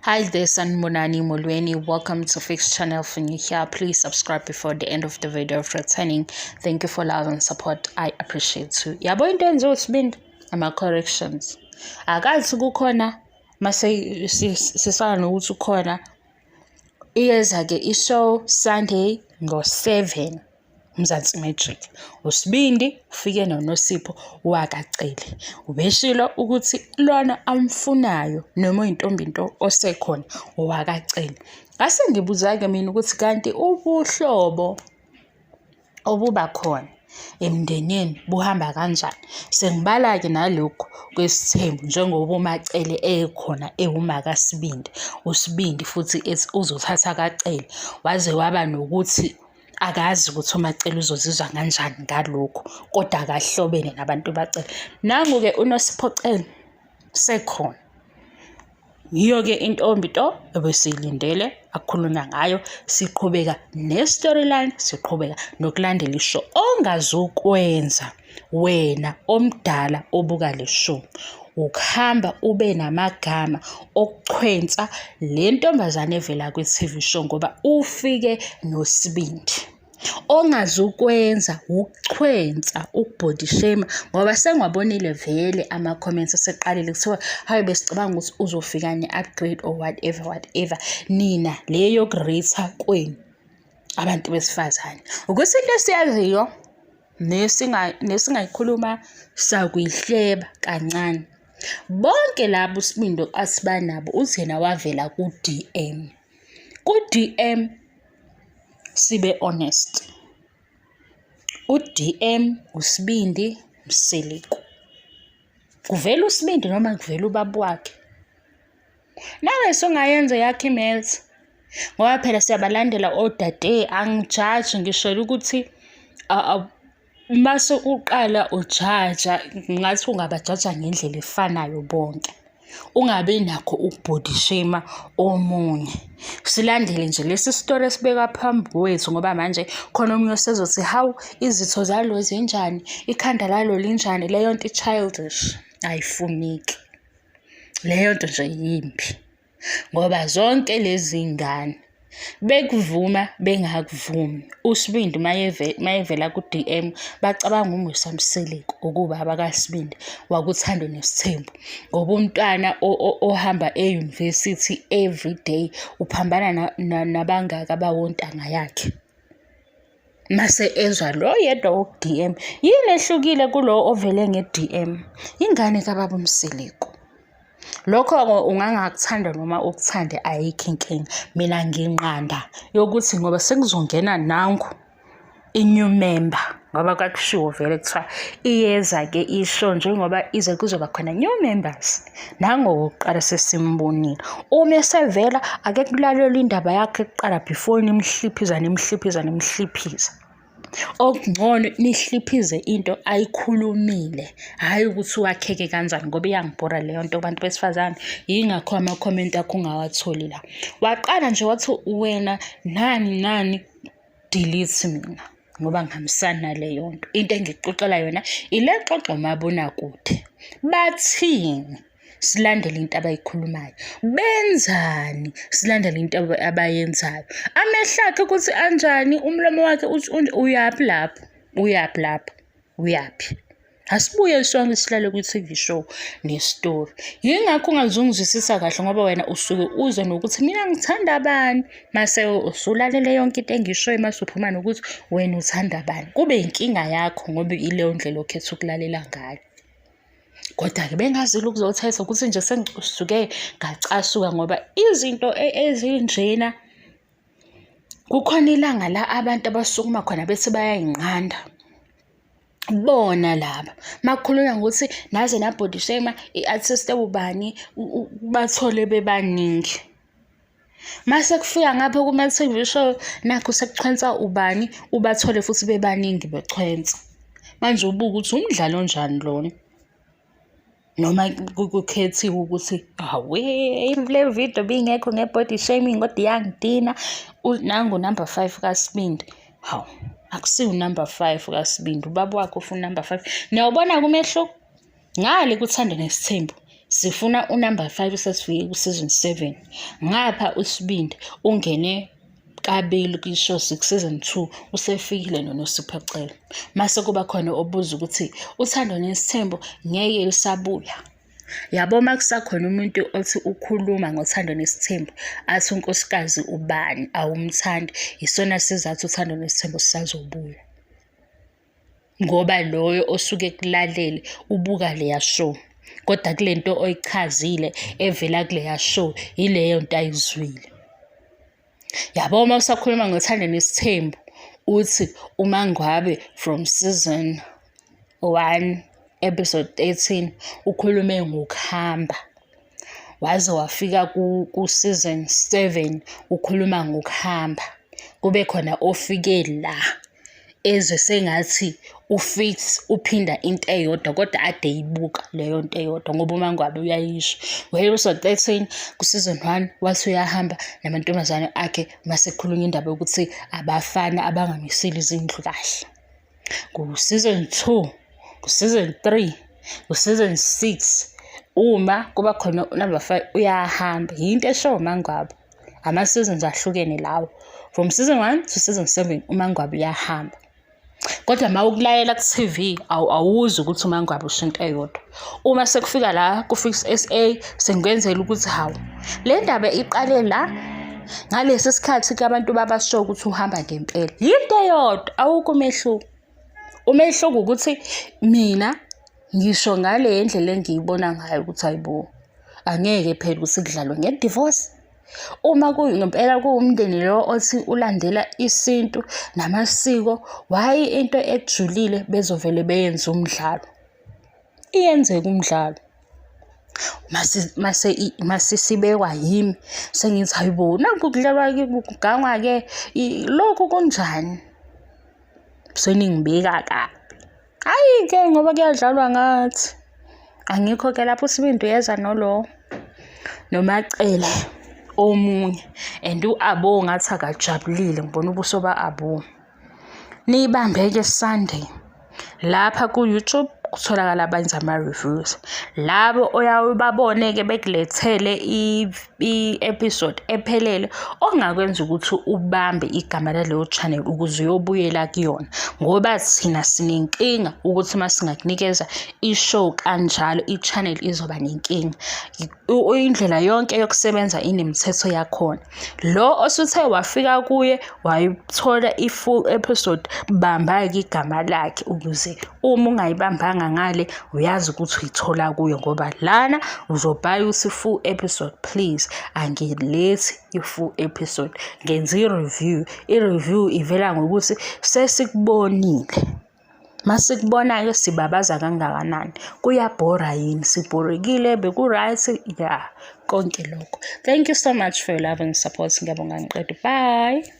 Hi there, Sanibonani Molweni. Welcome to Fix Channel. For you here, please subscribe before the end of the video. If returning, thank you for love and support. I appreciate you. Yabo into enzo sibindi ama corrections. Akathi kukhona mase sisana nokuthi ukhona iyeza ke ishow Sunday ngo-7 Mzansi Magic. Usibindi ufike noNosipho wakacele. Ubeshilo ukuthi lona amfunayo noma uyintombi into osekhona wakacele. Ngase ngibuza ke mina ukuthi kanti ubuhlobo obuba khona emndenini buhamba kanjani. Sengibala ke nalokho kwesithembu njengoba uMacele ekhona ewumaka Sibindi. Usibindi futhi uzothatha kacele waze waba nokuthi akazi ukuthi uMacele uzozizwa kanjani ngalokho kodwa akahlobene nabantu bacele. Nangu ke uNosipho Cele sekhona. Yiyo ke intombi to ebesilindele akhulunywa ngayo, siqhubeka ne-storyline, siqhubeka nokulandela ishow. Ongazukwenza wena omdala obuka le show ukuhamba ube namagama okuchwensa le ntombazane evela kwi-TV show ngoba ufike noSibindi. Ongazukwenza ukuchwensa ukubody shame ngoba sengwabonile vele ama-comments aseqalile kuthiwa hayi besicabanga ukuthi uzofika ne-upgrade or whatever nina leyo yokurate kwenu abantu besifazane ukuthi into esiyaziyo nesingayikhuluma sakuyihleba kancane. Bonke labo uSibindi asibanabo uzena wavela ku-DM. Ku-DM sibe honest. U-DM uSibindi Msiliku. Kuvela uSibindi noma kuvela ubaba wakhe. Nawe songayenza yakhe imails. Ngoba phela siyabalandela odade angijaji ngishela ukuthi mase uqala ujaja ngathi ungabajaja ngendlela efanayo bonke. Ungabe nakho ukubody shame omunye. Silandele nje lesi story esibeka phambi kwethu ngoba manje khona omunye osezothi hawu izitho zalo zinjani, ikhanda lalo linjani, leyo nto childish ayifuneki. Leyo nto nje yimbi. Ngoba zonke lezi ngane bekuvuma bengakuvumi. uSibindi mayevela ku-DM bacabanga uMusa Msiliku ukuba abakaSibindi wakuthando nesithembu ngoba umntwana ohamba e-university every day uphambana nabangaka bawontanga yakhe. Mase ezwa lo yedwa woku-DM yini ehlukile kulo ovele nge-DM ingane kababa uMsiliku. Lokho ungangakuthanda noma ukuthande ayikho inkinga. Mina nginqanda yokuthi ngoba sekuzongena nangu i-new member ngoba kwakushiwo vele kuthiwa iyeza ke isho njengoba ize kuzoba khona new members. Nangokuqala sesimbonile. Uma esevela ake kulalelwe indaba yakhe kuqala before nimhliphiza. Okungcono nihliphize into ayikhulumile hayi ukuthi wakheke kanjani ngoba iyangibhora leyo nto abantu besifazane. Yingakho ama-comment akho ungawatholi la. Waqala nje wathi wena nani delete mina ngoba ngihambisana naleyo nto. Into engixoxela yona ile xoxo mabonakude. Bathini? Silandele into abayikhulumayo. Benzani? Silandele into abayenzayo. Amehlo akhe ukuthi anjani, umlomo wakhe uthi uyaphi lapho. Uyaphi? Asibuye sonke silale kwi-TV show ne-story. Yingakho ungazungizwisisa kahle ngoba wena usuke uze nokuthi mina ngithanda abani. Mase usulalele yonke into engishoyo mase uphuma nokuthi wena uthanda abani. Kube inkinga yakho ngoba ileyo ndlela okhetha ukulalela ngayo. Kodwa-ke bengazile ukuzothetha ukuthi nje sengisuke ngacasuka ngoba izinto ezinjena kukhona ilanga la abantu abasukuma khona bethi bayayinqanda. Bona laba makhulunywa ngokuthi naze na-body shame i-artist ubani bathole bebaningi. Mase kufika ngapha kuma-TV show nakho sekuchwensa ubani ubathole futhi bebaningi bechwensa. Manje ubuka ukuthi umdlalo onjani lona. Noma kukhethiwe ukuthi le video bingekho nge-body shaming kodwa iyangidina. Nangu number 5 kaSibindi. Hawu akusiwo number 5 kaSibindi, ubaba wakhe ufuna number 5. Niyawubona kumehlo ngale kuthanda nesithembu sifuna unumber 5 sesifike ku-season 7. Ngapha uSibindi ungene kabili kwishow 6 season 2 usefikile noNosiphocelwa. Mase kuba khona obuza ukuthi uThando Nesithembu ngeke lisabuya. Yabo makusakhona umuntu othi ukhuluma ngoThando Nesithembu athi unkosikazi ubani awumthandi, isona sizathu uThando Nesithembu sisazobuya. Ngoba loyo osuke kulalele ubuka leya show, kodwa kulento oyichazile evela kuleya show ileyo nto ayizwile. Yabo uma usakhuluma ngoThando Nesithembu uthi uMangwabe from season 1 episode 13 ukhulume ngokuhamba, waze wafika ku season 7 ukhuluma ngokuhamba. Kube khona ofike la ezwe sengathi ufix uphinda into eyodwa kodwa ade ibuka leyo nto eyodwa ngoba uMangwabe uyayisho. Episode 13 ku season 1 wathi uyahamba namantombazane akhe mase khulunywa indaba yokuthi abafana abangamisile izindlu kahle. Ku season 2, ku season 3, ku season 6 uma kuba khona number 5 uyahamba. Yinto esho uMangwabe. Ama seasons ahlukene lawo. From season 1 to season 7 uMangwabe uyahamba. Kodwa mawukulayela ku-TV awuzi ukuthi uMangwabe usho into eyodwa. Uma sekufika la ku-Fix SA sengikwenzela ukuthi hawu le ndaba iqale la ngalesi sikhathi abantu babasho ukuthi uhamba ngempela. Yinto eyodwa, awukho umehluko. Umehluko ukuthi mina ngisho ngale ndlela engiyibona ngayo ukuthi ayibo angeke phela ukuthi kudlalwe nge-divorce. Uma ngempela kuwumndeni lo othi ulandela isintu namasiko, why into ejulile bezovele beyenza umdlalo? Iyenzeka umdlalo. Mase sibekwa yimi sengithi hayibo nanku kudlalwa kugangwa ke lokho kunjani? Seningibeka kabi. Hayi ke ngoba kuyadlalwa ngathi. Angikho ke lapho uSibindi uyeza nolo noMacele omunye and uAbo ngathi akajabulile ngibona ubuso ba-Abo. Nibambeke Sunday lapha ku YouTube kutholakala abenza ama-reviews. Labo oyawubabone ke bekulethele i-episode ephelele ongakwenza ukuthi ubambe igama laleyo channel ukuze uyobuyela kuyona, ngoba thina sinenkinga ukuthi masingakunikeza i-show kanjalo i-channel izoba nenkinga. Indlela yonke yokusebenza inemithetho yakhona. Lo osuthe wafika kuye wayithola i-full episode, bamba-ke igama lakhe ukuze uma ungayibambanga ngale uyazi ukuthi uyithola kuyo, ngoba lana uzobhala ukuthi full episode. Please angilethi i-full episode, ngenza i-review ivela ngokuthi sesikubonile. Masikubonayo sibabaza kangakanani, kuyabhora yini, sibhorekile, beku-right, yeah, konke lokho. Thank you so much for your love and support. Ngiyabonga ngiqede. Bye.